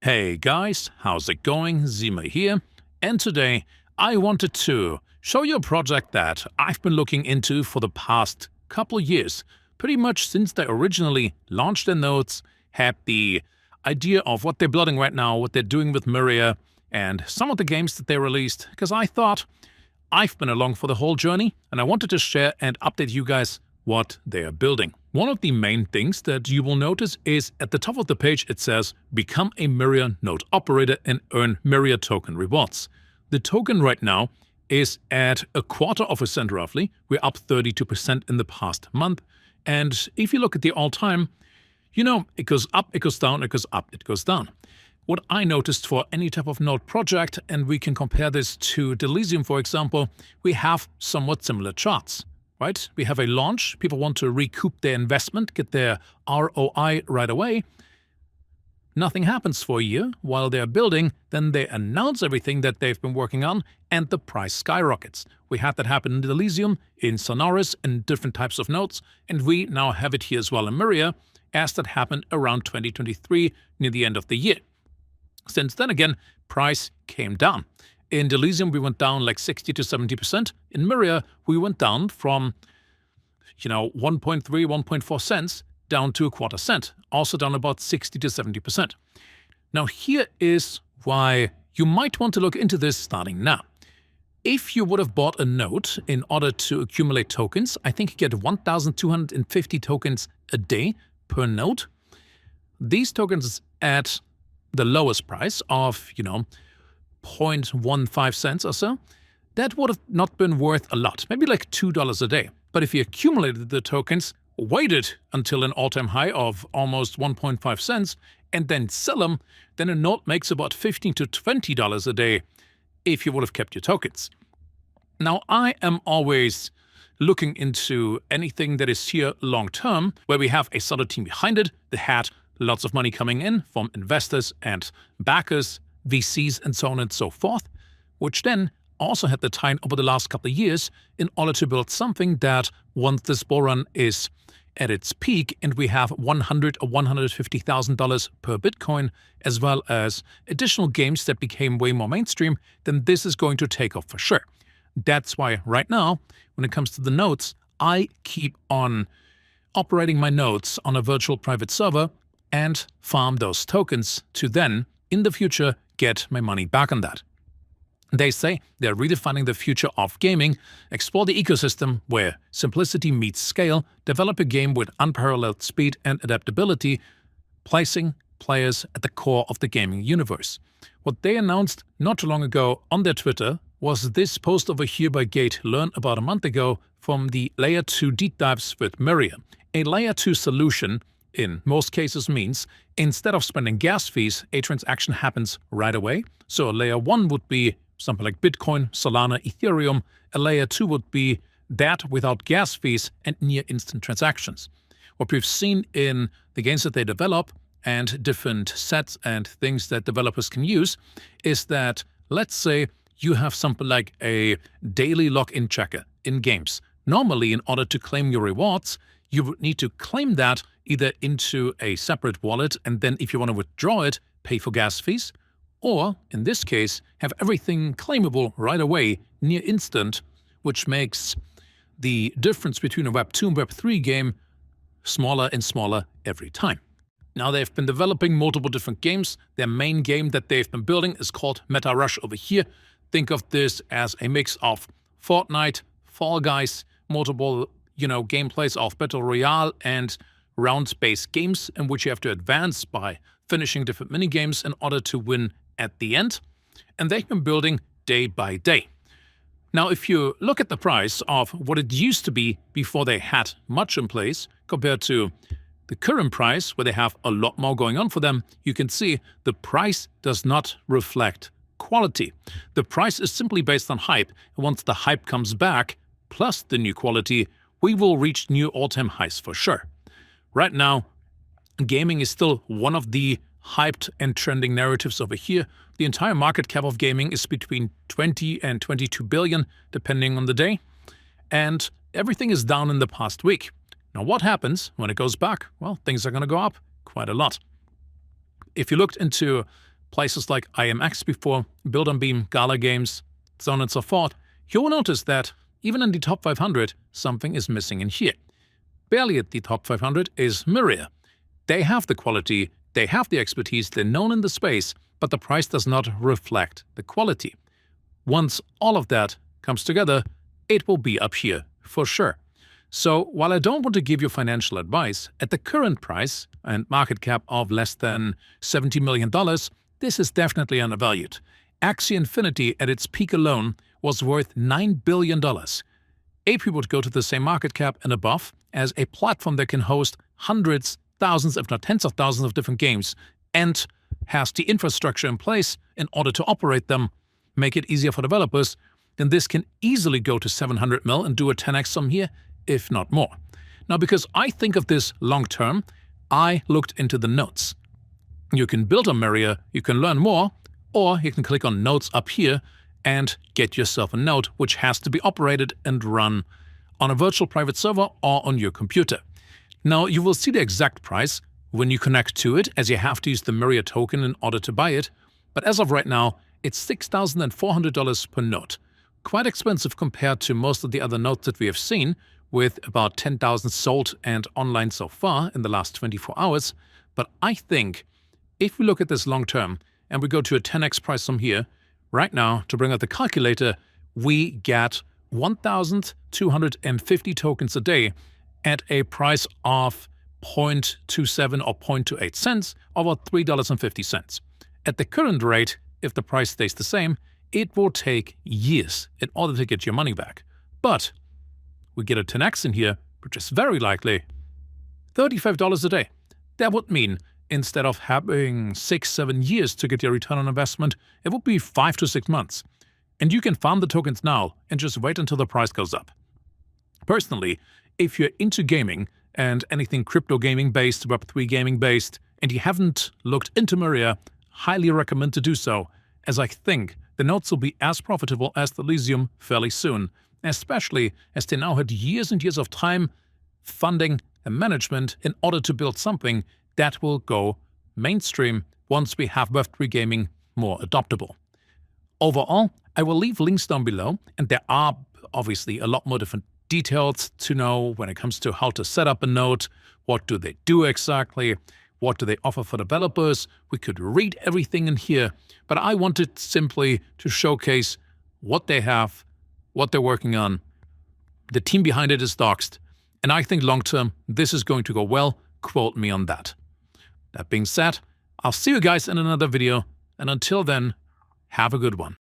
Hey guys, how's it going? Zima here, and today I wanted to show you a project that I've been looking into for the past couple years, pretty much since they originally launched their nodes, had the idea of what they're building right now, what they're doing with Myria, and some of the games that they released, because I thought I've been along for the whole journey, and I wanted to share and update you guys what they are building. One of the main things that you will notice is at the top of the page it says become a Myria node operator and earn Myria token rewards. The token right now is at 0.25% roughly. We're up 32% in the past month. And if you look at the all-time, it goes up, it goes down, it goes up, it goes down. What I noticed for any type of node project, and we can compare this to Delysium for example, we have somewhat similar charts. Right? We have a launch, people want to recoup their investment, get their ROI right away. Nothing happens for a year while they're building, then they announce everything that they've been working on, and the price skyrockets. We had that happen in Elysium, in Sonaris, in different types of nodes, and we now have it here as well in Myria, as that happened around 2023, near the end of the year. Since then again, price came down. In Delysium, we went down like 60 to 70%. In Myria, we went down from, 1.3, 1.4 cents down to 0.25 cent, also down about 60 to 70%. Now, here is why you might want to look into this starting now. If you would have bought a node in order to accumulate tokens, I think you get 1,250 tokens a day per node. These tokens at the lowest price of, 0.15 cents or so, that would have not been worth a lot, maybe like $2 a day. But if you accumulated the tokens, waited until an all-time high of almost 1.5 cents, and then sell them, then a node makes about $15 to $20 a day if you would have kept your tokens. Now, I am always looking into anything that is here long-term, where we have a solid team behind it that had lots of money coming in from investors and backers, VCs, and so on and so forth, which then also had the time over the last couple of years in order to build something that once this bull run is at its peak and we have $100,000 or $150,000 per Bitcoin, as well as additional games that became way more mainstream, then this is going to take off for sure. That's why right now, when it comes to the nodes, I keep on operating my nodes on a virtual private server and farm those tokens to then, in the future, get my money back on that. They say they're redefining the future of gaming, explore the ecosystem where simplicity meets scale, develop a game with unparalleled speed and adaptability, placing players at the core of the gaming universe. What they announced not too long ago on their Twitter was this post over here by Gate learned about a month ago from the Layer 2 deep dives with Myria. A Layer 2 solution in most cases means instead of spending gas fees, a transaction happens right away. So a layer 1 would be something like Bitcoin, Solana, Ethereum. A layer 2 would be that without gas fees and near instant transactions. What we've seen in the games that they develop and different sets and things that developers can use is that, let's say, you have something like a daily login checker in games. Normally, in order to claim your rewards, you would need to claim that either into a separate wallet and then if you want to withdraw it, pay for gas fees, or, in this case, have everything claimable right away, near instant, which makes the difference between a Web 2 and Web 3 game smaller and smaller every time. Now, they've been developing multiple different games. Their main game that they've been building is called Meta Rush over here. Think of this as a mix of Fortnite, Fall Guys, multiple gameplays of Battle Royale and round-based games in which you have to advance by finishing different minigames in order to win at the end. And they've been building day by day. Now, if you look at the price of what it used to be before they had much in place compared to the current price, where they have a lot more going on for them, you can see the price does not reflect quality. The price is simply based on hype, and once the hype comes back, plus the new quality, we will reach new all-time highs for sure. Right now, gaming is still one of the hyped and trending narratives over here. The entire market cap of gaming is between 20 and 22 billion, depending on the day. And everything is down in the past week. Now, what happens when it goes back? Well, things are going to go up quite a lot. If you looked into places like IMX before, Build on Beam, Gala Games, so on and so forth, you will notice that even in the top 500, something is missing in here. Barely at the top 500 is Myria. They have the quality, they have the expertise, they're known in the space, but the price does not reflect the quality. Once all of that comes together, it will be up here, for sure. So while I don't want to give you financial advice, at the current price and market cap of less than $70 million, this is definitely undervalued. Axie Infinity at its peak alone was worth $9 billion. AP would go to the same market cap and above as a platform that can host hundreds, thousands, if not tens of thousands of different games and has the infrastructure in place in order to operate them, make it easier for developers, then this can easily go to 700 mil and do a 10x sum here, if not more. Now, because I think of this long term, I looked into the notes. You can build on Myria, you can learn more, or you can click on notes up here and get yourself a node which has to be operated and run on a virtual private server or on your computer. Now, you will see the exact price when you connect to it, as you have to use the Myria token in order to buy it, but as of right now, it's $6,400 per node. Quite expensive compared to most of the other nodes that we have seen, with about 10,000 sold and online so far in the last 24 hours. But I think if we look at this long term and we go to a 10x price from here, right now, to bring out the calculator, we get 1,250 tokens a day at a price of 0.27 or 0.28 cents, or about $3.50. At the current rate, if the price stays the same, it will take years in order to get your money back. But we get a 10x in here, which is very likely $35 a day. That would mean instead of having 6-7 years to get your return on investment, it would be 5 to 6 months. And you can farm the tokens now and just wait until the price goes up. Personally, if you're into gaming and anything crypto gaming based, Web3 gaming based, and you haven't looked into Myria, highly recommend to do so, as I think the nodes will be as profitable as the Elysium fairly soon, especially as they now had years and years of time, funding, and management in order to build something that will go mainstream once we have Web3 gaming more adoptable. Overall, I will leave links down below, and there are obviously a lot more different details to know when it comes to how to set up a node, what do they do exactly, what do they offer for developers. We could read everything in here, but I wanted simply to showcase what they have, what they're working on. The team behind it is doxed, and I think long-term this is going to go well. Quote me on that. That being said, I'll see you guys in another video, and until then, have a good one.